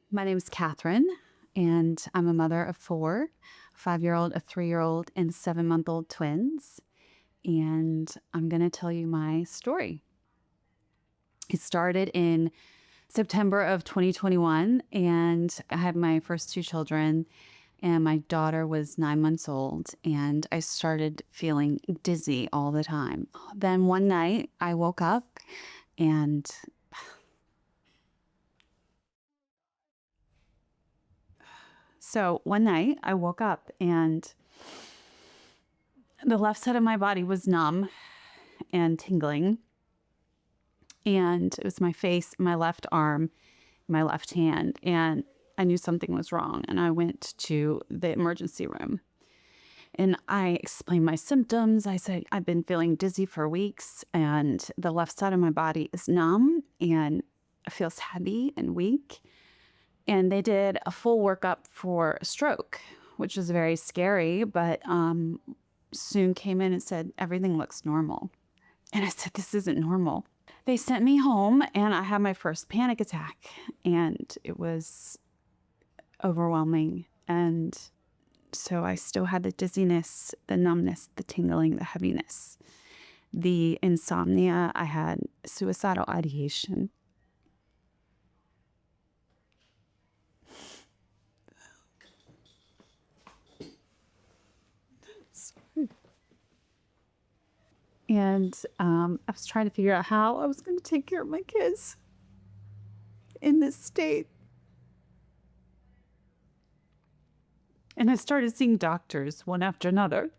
My name is Catherine, and I'm a mother of four, a 5-year-old, a 3-year-old, and 7-month-old twins. And I'm going to tell you my story. It started in September of 2021, and I had my first two children, and my daughter was 9 months old, and I started feeling dizzy all the time. Then one night I woke up and one night I woke up and the left side of my body was numb and tingling. And it was my face, my left arm, my left hand. And I knew something was wrong. And I went to the emergency room. And I explained my symptoms. I said, I've been feeling dizzy for weeks. And the left side of my body is numb and it feels heavy and weak. And they did a full workup for a stroke, which was very scary, but soon came in and said, everything looks normal. And I said, this isn't normal. They sent me home and I had my first panic attack, and it was overwhelming. And so I still had the dizziness, the numbness, the tingling, the heaviness, the insomnia. I had suicidal ideation. And I was trying to figure out how I was going to take care of my kids in this state. And I started seeing doctors one after another.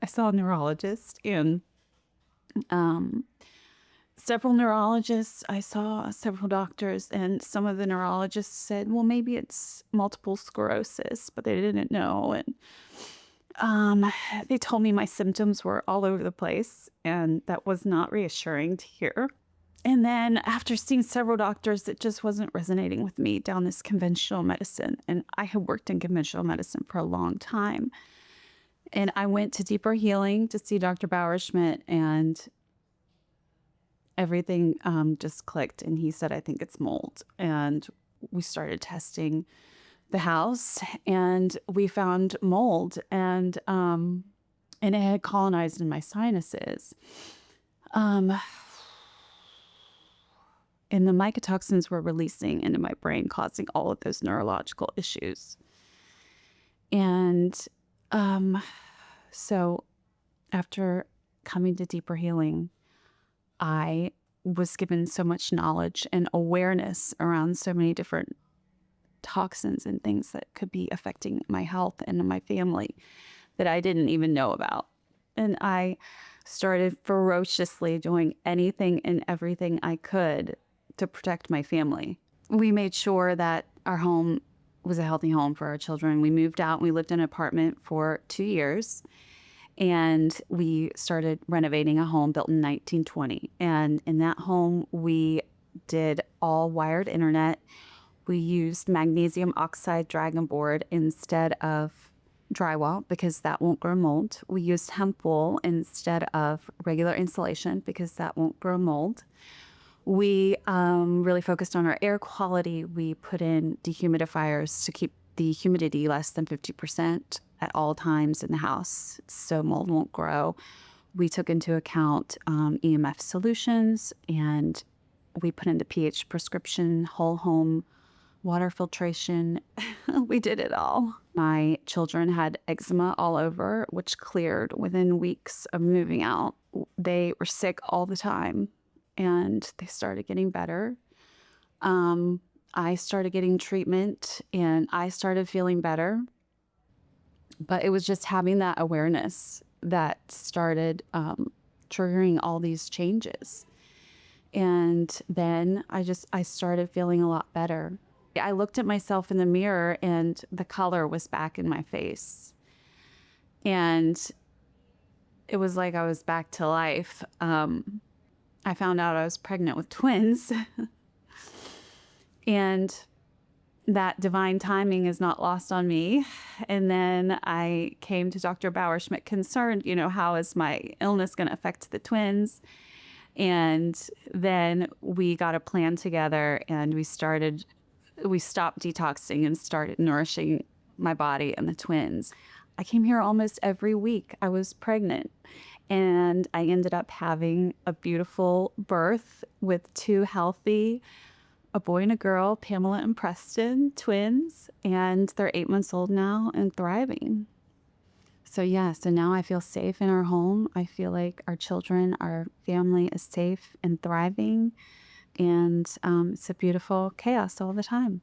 I saw a neurologist and several neurologists. I saw several doctors, and some of the neurologists said, well, maybe it's multiple sclerosis, but they didn't know. And they told me my symptoms were all over the place, and that was not reassuring to hear. And then after seeing several doctors, it just wasn't resonating with me down this conventional medicine. And I had worked in conventional medicine for a long time. And I went to Deeper Healing to see Dr. Bauerschmidt, and everything just clicked. And he said, I think it's mold. And we started testing the house, and we found mold, and it had colonized in my sinuses. And the mycotoxins were releasing into my brain, causing all of those neurological issues. And so after coming to Deeper Healing, I was given so much knowledge and awareness around so many different toxins and things that could be affecting my health and my family that I didn't even know about. And I started ferociously doing anything and everything I could to protect my family. We made sure that our home was a healthy home for our children. We moved out and we lived in an apartment for 2 years. And we started renovating a home built in 1920. And in that home, we did all wired internet. We used magnesium oxide dragon board instead of drywall because that won't grow mold. We used hemp wool instead of regular insulation because that won't grow mold. We really focused on our air quality. We put in dehumidifiers to keep the humidity less than 50% at all times in the house so mold won't grow. We took into account EMF solutions, and we put in the pH prescription, whole home water filtration. We did it all. My children had eczema all over, which cleared within weeks of moving out. They were sick all the time, and they started getting better. I started getting treatment, and I started feeling better. But it was just having that awareness that started triggering all these changes. And then I started feeling a lot better. I looked at myself in the mirror, and the color was back in my face. And it was like I was back to life. I found out I was pregnant with twins. And that divine timing is not lost on me. And then I came to Dr. Bauerschmidt concerned, how is my illness going to affect the twins? And then we got a plan together and we stopped detoxing and started nourishing my body and the twins. I came here almost every week. I was pregnant and I ended up having a beautiful birth with two healthy, a boy and a girl, Pamela and Preston, twins, and they're 8 months old now and thriving. So yeah, so now I feel safe in our home. I feel like our children, our family is safe and thriving, and it's a beautiful chaos all the time.